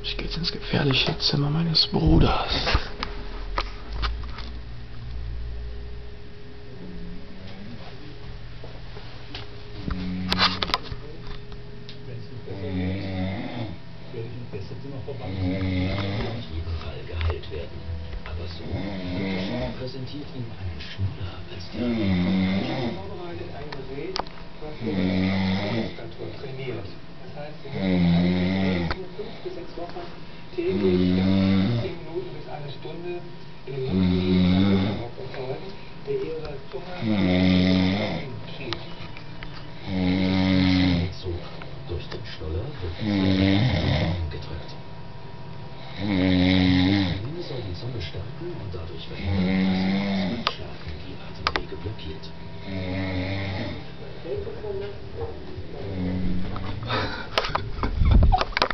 Ich gehe jetzt ins gefährliche Zimmer meines Bruders. Geheilt werden. Aber so präsentiert ihm einen Schnuller als die vorbereitet ein Gerät, was die Muskulatur trainiert. Das heißt, wir müssen 5 bis 6 Wochen täglich